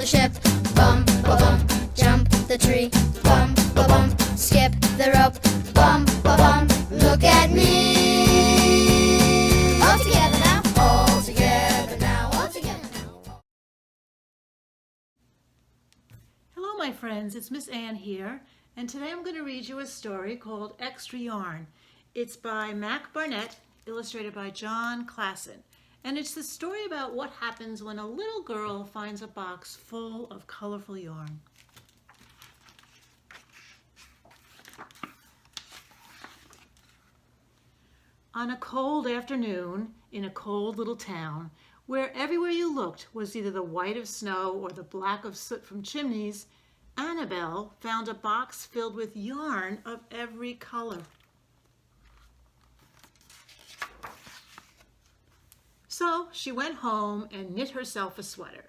the ship. Bum, ba-bum, jump the tree. Bum, ba-bum, skip the rope. Bum, ba-bum, look at me. All together now, all together now, all together now. Hello my friends, it's Miss Ann here, and today I'm going to read you a story called Extra Yarn. It's by Mac Barnett, illustrated by John Klassen, and it's the story about what happens when a little girl finds a box full of colorful yarn. On a cold afternoon in a cold little town, where everywhere you looked was either the white of snow or the black of soot from chimneys, Annabelle found a box filled with yarn of every color. So she went home and knit herself a sweater.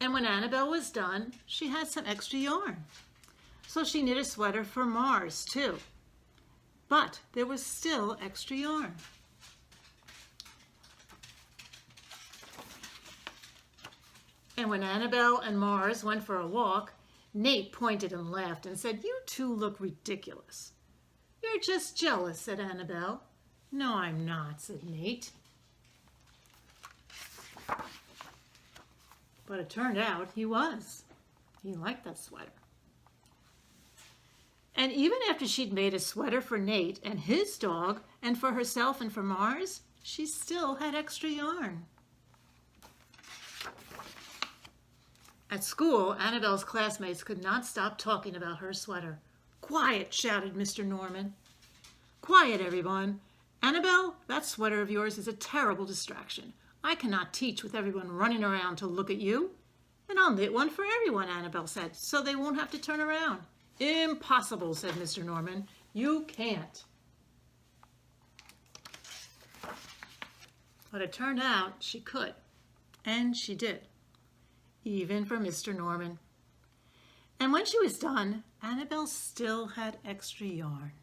And when Annabelle was done, she had some extra yarn. So she knit a sweater for Mars too. But there was still extra yarn. And when Annabelle and Mars went for a walk, Nate pointed and laughed and said, "You two look ridiculous." "You're just jealous," said Annabelle. "No, I'm not," said Nate. But it turned out he was. He liked that sweater. And even after she'd made a sweater for Nate and his dog, and for herself and for Mars, she still had extra yarn. At school, Annabelle's classmates could not stop talking about her sweater. "Quiet," shouted Mr. Norman. "Quiet, everyone. Annabelle, that sweater of yours is a terrible distraction. I cannot teach with everyone running around to look at you. And I'll knit one for everyone," Annabelle said, "so they won't have to turn around." "Impossible," said Mr. Norman. "You can't." But it turned out she could, and she did, even for Mr. Norman. And when she was done, Annabelle still had extra yarn.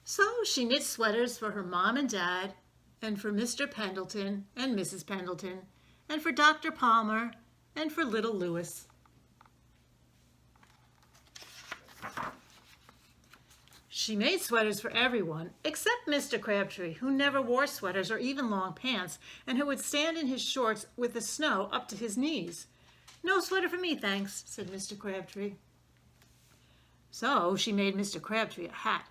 So she knit sweaters for her mom and dad, and for Mr. Pendleton and Mrs. Pendleton, and for Dr. Palmer, and for little Louis. She made sweaters for everyone except Mr. Crabtree, who never wore sweaters or even long pants, and who would stand in his shorts with the snow up to his knees. "No sweater for me, thanks," said Mr. Crabtree. So she made Mr. Crabtree a hat,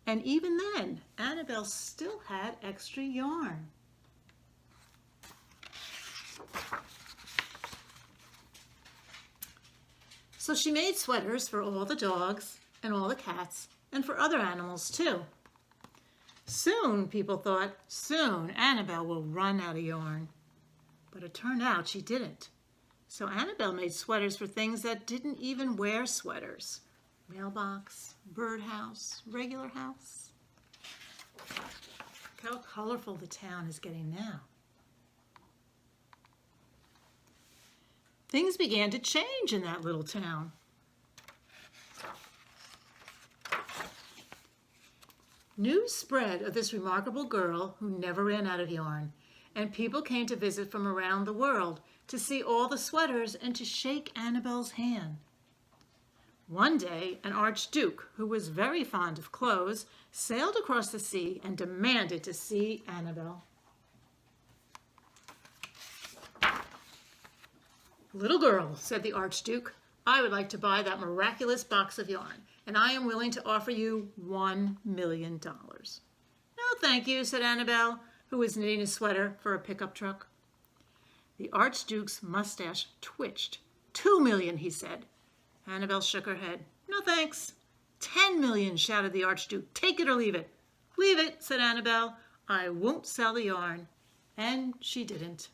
and even then Annabelle still had extra yarn. So she made sweaters for all the dogs and all the cats and for other animals too. Soon, people thought, soon Annabelle will run out of yarn. But it turned out she didn't. So Annabelle made sweaters for things that didn't even wear sweaters. Mailbox, birdhouse, regular house. Look how colorful the town is getting now. Things began to change in that little town. News spread of this remarkable girl who never ran out of yarn, and people came to visit from around the world to see all the sweaters and to shake Annabelle's hand. One day, an archduke, who was very fond of clothes, sailed across the sea and demanded to see Annabelle. "Little girl," said the archduke, "I would like to buy that miraculous box of yarn, and I am willing to offer you $1 million. "No, thank you," said Annabelle, who was knitting a sweater for a pickup truck. The archduke's mustache twitched. $2 million, he said. Annabelle shook her head. "No, thanks." $10 million, shouted the archduke. "Take it or leave it." "Leave it," said Annabelle. "I won't sell the yarn." And she didn't.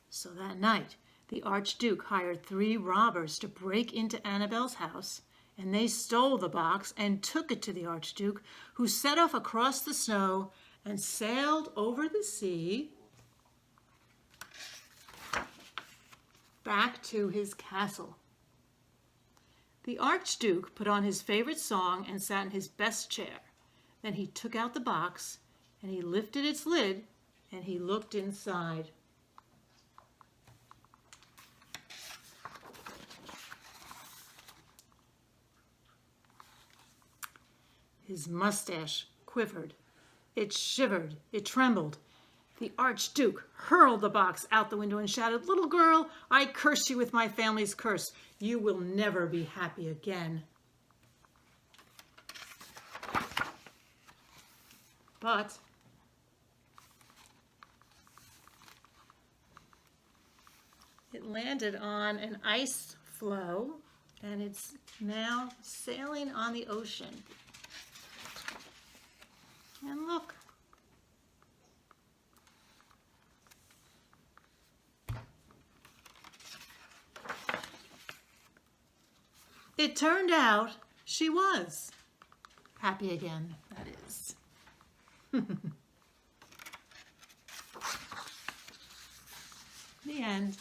So that night, the archduke hired 3 robbers to break into Annabelle's house, and they stole the box and took it to the archduke, who set off across the snow and sailed over the sea back to his castle. The archduke put on his favorite song and sat in his best chair. Then he took out the box and he lifted its lid and he looked inside. His mustache quivered. It shivered. It trembled. The Archduke hurled the box out the window and shouted, "Little girl, I curse you with my family's curse. You will never be happy again." But it landed on an ice floe, and it's now sailing on the ocean. And look. It turned out she was happy again, that is. The end.